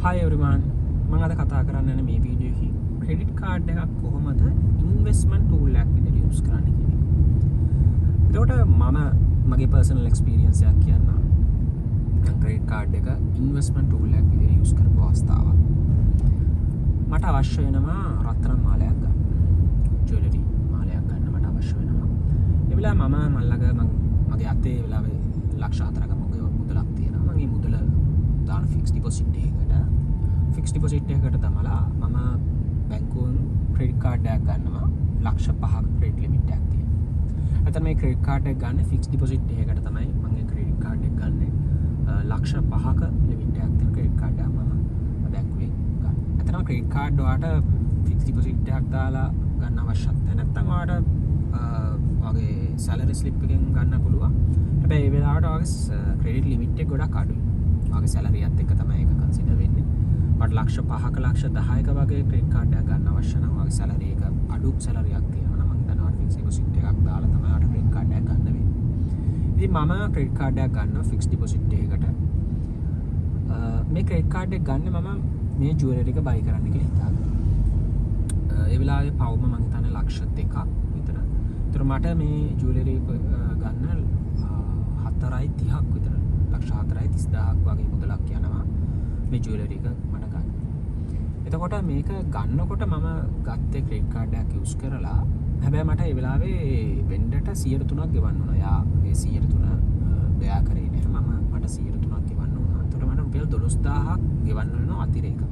Hi everyone. මම අද කතා කරන්න යන මේ වීඩියෝ එකේ ක්‍රෙඩිට් කාඩ් එකක් කොහොමද ඉන්වෙස්ට්මන්ට් ටූල් එකක් විදිහට යූස් කරන්න කියන එක. එතකොට මම මගේ පර්සනල් එක්ස්පීරියන්ස් එකක් කියන්නම්. ක්‍රෙඩිට් කාඩ් එක ඉන්වෙස්ට්මන්ට් ටූල් එකක් විදිහට යූස් කරපු අවස්ථාවක්. මට අවශ්‍ය වෙනවා රත්තරන් මාලයක් ගන්න. ජුවෙලරි මාලයක් ගන්න මට අවශ්‍ය වෙනවා. ඒ වෙලාව මම මගේ අතේ ඒ වෙලාවේ ලක්ෂ 4ක මුදලක් තියෙනවා. මම මේ මුදල දාන ෆික්ස් ඩිපොසිට් එකකට දමලා මම බැංකුවෙන් ක්‍රෙඩිට් කාඩ් එකක් ගන්නවා ලක්ෂ 5ක ක්‍රෙඩිට් ලිමිට් එකක් තියෙනවා. නැත්නම් මේ ක්‍රෙඩිට් කාඩ් එක ගන්න ෆික්ස් ඩිපොසිට් එකකට තමයි මම මේ ක්‍රෙඩිට් කාඩ් එක ගන්නෙ. ලක්ෂ 5ක ලිමිට් එකක් තියෙන ක්‍රෙඩිට් කාඩ් එකක් මම බැංකුවෙන් ගන්න. නැත්නම් ක්‍රෙඩිට් කාඩ් වලට ෆික්ස් ඩිපොසිට් එකක් දාලා ගන්න අවශ්‍යත් නැහැ. නැත්නම් ඔයාලට වගේ සැලරි ස්ලිප් එකෙන් ගන්න පුළුවන්. හැබැයි ඒ වෙලාවට ඔයාගේ ක්‍රෙඩිට් ලිමිට් එක ගොඩක් අඩුයි. ඔයාගේ සැලරියත් එක්ක තමයි ඒක කන්සිඩර් වෙන්නේ. මට ලක්ෂ 5ක ලක්ෂ 10ක වගේ ක්‍රෙඩිට් කාඩ් එකක් ගන්න අවශ්‍ය නම් ඔයාගේ සැලරි එක අඩු සැලරියක් තියෙනවා නම් මම හිතනවා ෆික්ස් ඩිපොසිට් එකක් දාලා තමයි ඔයාලට ක්‍රෙඩිට් කාඩ් එකක් ගන්න වෙන්නේ. ඉතින් මම ක්‍රෙඩිට් කාඩ් එකක් ගන්නවා ෆික්ස් ඩිපොසිට් එකකට. මේ ක්‍රෙඩිට් කාඩ් එක ගන්න මම මේ ජුවෙලරි එක බයි කරන්න කියලා හිතාගෙන. ඒ වෙලාවේ පවුම මම හිතන්නේ ලක්ෂ 2ක් විතර. ඒතර මට මේ ජුවෙලරි ගන්න 4.30ක් විතර ලක්ෂ 4.30000ක් වගේ මුදලක් යනවා මේ ජුවෙලරි එක මට ගන්න. එතකොට මේක ගන්නකොට මම ගත්තේ ක්‍රෙඩිට් කාඩ් එකක් යූස් කරලා. හැබැයි මට ඒ වෙලාවේ වෙන්ඩර්ට 103ක් ගෙවන්න ඕන. යා ඒ 103 බෑ කරේ නෑ. මට 103ක් ගෙවන්න ඕන. එතකොට මට රුපියල් 12000ක් ගෙවන්න වෙනවා අතිරේකව.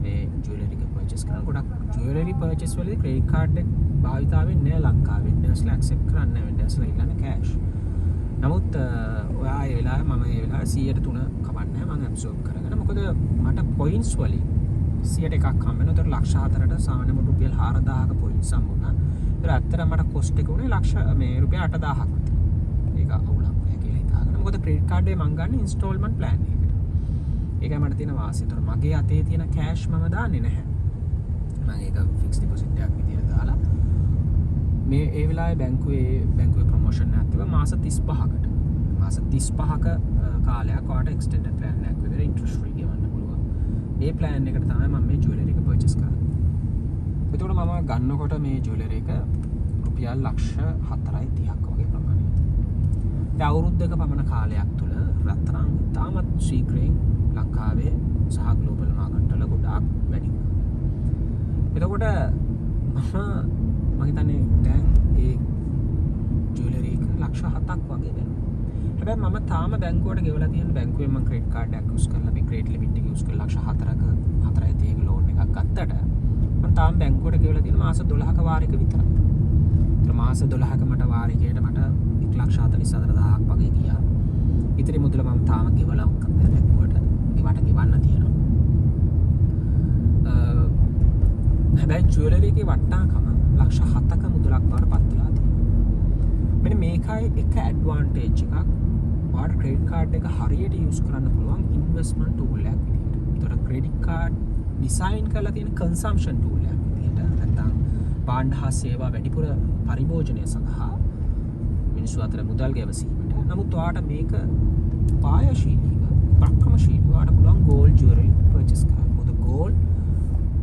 මේ ජුවෙලරි එක පර්චේස් කරන ගොඩක් ජුවෙලරි පර්චේස් වලදී ක්‍රෙඩිට් කාඩ් එක භාවිතා වෙන්නේ නෑ ලංකාවේ. වෙන්ඩර්ස්ලා ඇක්සෙප්ට් කරන්නේ නෑ. වෙන්ඩර්ස්ලා ඉල්ලන්නේ කෑෂ්. නමුත් ඔයා ඒ වෙලාවේ මම ඒ වෙලාවේ 103 කවන්නේ මම ඇබ්සෝබ් කරගෙන. මොකද මට පොයින්ට්ස් වලින් 100ක් හම්බ වෙනවා. ඒතර ලක්ෂ 4ට සාමාන්‍යම රුපියල් 4000ක පොයින්ට්ස් හම්බුණා. ඒතර ඇත්තට මට කොස්ට් එක උනේ රුපියල් 8000ක් විතර. ඒක අවුලක් නෑ කියලා හිතාගෙන. මොකද ක්‍රෙඩිට් කාඩ් එක මම ගන්න ඉන්ස්ටෝල්මන්ට් ප්ලෑන් එකකට. ඒකයි මට තියෙන වාසිය. ඒතර මගේ අතේ තියෙන කෑෂ් මම දාන්නේ නැහැ. මම ඒක ෆික්ස් ඩිපොසිට් එකක් විදියට දාලා මේ ඒ වෙලාවේ බැංකුවේ ප්‍රොමෝෂන් එකක් තිබ්බා මාස 35කට. මාස 35ක කාලයක් ඔයාලට එක්ස්ටෙන්ඩඩ් ප්ලෑන් එකක් විදිහට ඉන්ට්‍රස්ට් ෆ්‍රී ගෙවන්න පුළුවන්. මේ ප්ලෑන් එකට තමයි මම මේ ජුවෙලරි එක පර්චේස් කරන්නේ. එතකොට මම ගන්නකොට මේ ජුවෙලරි එක රුපියල් ලක්ෂ 4.30ක් වගේ ප්‍රමාණයක්. ඒ අවුරුද්දක පමණ කාලයක් තුල රත්තරන් තාමත් ශීඝ්‍රයෙන් ලංකාවේ සහ ග්ලෝබල් මාකට් වල ගොඩාක් වැඩි වුණා. එතකොට මම හිතන්නේ දැන් ඒ ජුවෙලරි එක ලක්ෂ 7ක් වගේ වෙනවා. හැබැයි මම තාම බැංකුවට ගෙවලා තියෙන බැංකුවෙන් මම ක්‍රෙඩිට් කාඩ් එකක් යූස් කරලා මේ ක්‍රෙඩිට් ලිමිට් එක යූස් කරලා ලක්ෂ 4ක ලෝන් එකක් ගත්තට මම තාම බැංකුවට ගෙවලා තියෙන මාස 12ක වාරික විතරයි. ඒතර මාස 12ක මට වාරිකයට මට 1,44,000ක් වගේ ගියා. ඉතිරි මුදල මම තාම ගෙවලා බැංකුවට ගෙවන්න තියෙනවා. හැබැයි ජුවෙලරි එකේ වටිනාකම ලක්ෂ 7ක මුදලක් වඩ පත් වෙලා තියෙනවා. මෙන්න මේකයි එක ඇඩ්වාන්ටේජ් එකක්. ඔයාලට ක්‍රෙඩිට් කාඩ් එක හරියට යූස් කරන්න පුළුවන් ඉන්වෙස්ට්මන්ට් ටූල් එකක් විදිහට. ඒතර ක්‍රෙඩිට් කාඩ් ඩිසයින් කරලා තියෙන කන්සම්ප්ෂන් ටූල් එකක් විදිහට. නැත්නම් භාණ්ඩ හා සේවා වැඩිපුර පරිභෝජනය සඳහා මිනිස්සු අතර මුදල් ගැවසීමට. නමුත් ඔයාලට මේක පායශීලීව, ප්‍රක්‍රමශීලීව ඔයාලට පුළුවන් ගෝල්ඩ් ජුවෙලරි පර්චේස් කරන්න. මොකද ගෝල්ඩ්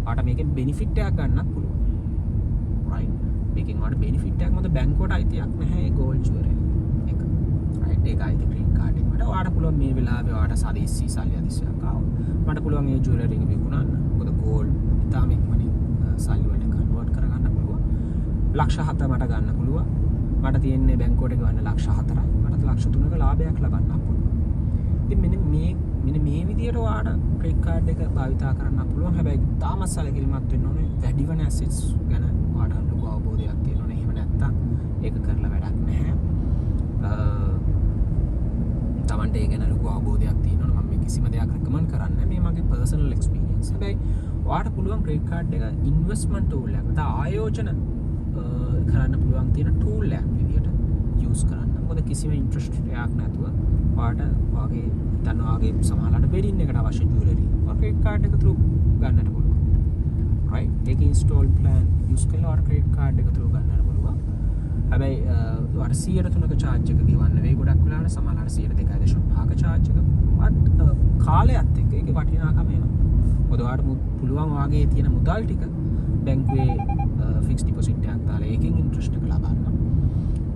ඔයාලට මේකෙන් බෙනිෆිට් එකක් ගන්නත් පුළුවන්. රයිට්. මේකෙන් ඔයාලට බෙනිෆිට් එකක් මොකද බැංකුවට අයිතියක් නැහැ ඒ ගෝල්ඩ් ජුවෙලරි එක. රයිට්. ඒක අයිති ක්‍රෙඩිට් කාඩ් එකට. ඔයාලට පුළුවන් මේ වෙලාවේ ඔයාලට සල්ලි අදිස්සියක් ආවොත් මට පුළුවන් මේ ජුවෙලරි එක විකුණන්න. මොකද ගෝල්ඩ් ඉතාලම ඉක්මනින් සල්ලි වලට කන්වර්ට් කරගන්න පුළුවන්. ලක්ෂ 7 මට ගන්න පුළුවන්. මට තියෙන්නේ බැංකුවට ගන්න ලක්ෂ 4යි. මට ලක්ෂ 3ක ලාභයක් ලබන්න පුළුවන්. ඉතින් මෙන්න මේ විදියට ඔයාලට ක්‍රෙඩිට් කාඩ් එක භාවිතා කරන්න පුළුවන්. හැබැයි තාමත් සැලකිලිමත් වෙන්න ඕනේ. වැඩි වෙන ඇසෙට්ස් ගැන ඔයාලට ලොකු අවබෝධයක් තියෙන්න ඕනේ. එහෙම නැත්තම් ඒක කරලා වැඩක් නැහැ. තමන්ට ඒ ගැන ලොකු අවබෝධයක් තියෙන්න ඕනේ. මම මේ කිසිම දෙයක් රෙකමන්ඩ් කරන්නේ නැහැ. මේ මගේ පර්සනල් එක්ස්පීරියන්ස්. හැබැයි ඔයාලට පුළුවන් ක්‍රෙඩිට් කාඩ් එක ඉන්වෙස්ට්මන්ට් ටූල් එකක්. ආයෝජන කරන්න පුළුවන් තියෙන ටූල් එකක් විදියට යූස් කරන්න. මොකද කිසිම ඉන්ට්‍රස්ට් එකක් නැතුව ඔයාලට වාගේ හිතනවාගේ සමහරවිට වෙඩින් එකට අවශ්‍ය ජුවෙලරි ක්‍රෙඩිට් කාඩ් එක through ගන්නට පුළුවන්. right. ඒක ඉන්ස්ටෝල් ප්ලෑන් යූස් කරලා ඔයාලට ක්‍රෙඩිට් කාඩ් එක through ගන්නට පුළුවන්. හැබැයි ඔයාලට 103ක charge එක ගෙවන්න වෙයි ගොඩක් වෙලාවට සමහරවිට 2.5ක charge එක. කාලයත් එක්ක ඒකේ වටිනාකම එනවා. මොකද ඔයාට පුළුවන් වාගේ තියෙන මුදල් ටික බැංකුවේ ෆික්ස් ඩිපොසිට් එකක් දාලා ඒකෙන් ඉන්ට්‍රස්ට් එක ලබන්න.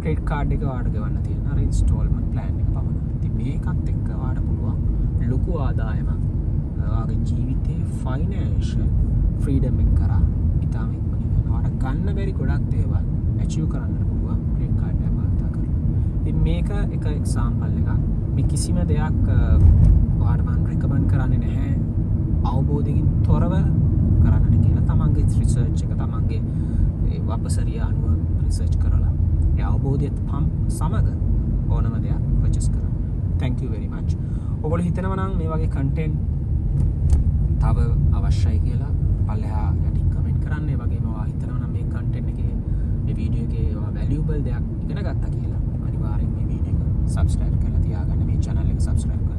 ක්‍රෙඩිට් කාඩ් එක ඔයාට ගෙවන්න තියෙන අර ඉන්ස්ටෝල්මන්ට් ප්ලෑන් එක පමණයි. ඉතින් මේකත් එක්ක ඔයාට පුළුවන් ලොකු ආදායමක් ඔයාගේ ජීවිතේ ෆයිනෑන්ෂල් ෆ්‍රීඩම් එක කරා ඉතාම ඉක්මනින් යනවා. ඔයාට ගන්න බැරි ගොඩක් දේවල් ඇචීව් කරන්න පුළුවන් ක්‍රෙඩිට් කාඩ් එක භාවිත කරලා. ඉතින් මේක එක එක්සාම්පල් එකක්. මේ කිසිම දෙයක් ඔයාට මම රෙකමන්ඩ් කරන්නේ නැහැ අවබෝධයෙන් තොරව කරන්නට කියලා. තමන්ගේ රිසර්ච් එක තමන්ගේ වපසරිය අනුව රිසර්ච් කරලා ඒ අවබෝධයත් සමග ඕනම දෙයක් පර්චේස් කරන්න. thank you very much. ඔයගොල්ලෝ හිතනවා නම් මේ වගේ content තව අවශ්‍යයි කියලා පල්ලෙහා යටින් කමෙන්ට් කරන්න. ඒ වගේම ඔයා හිතනවා නම් මේ content එකේ මේ වීඩියෝ එකේ ඔයා valuable දෙයක් ඉගෙන ගත්තා කියලා අනිවාර්යෙන් මේ වීඩියෝ එක subscribe කරලා තියාගන්න. මේ channel එක subscribe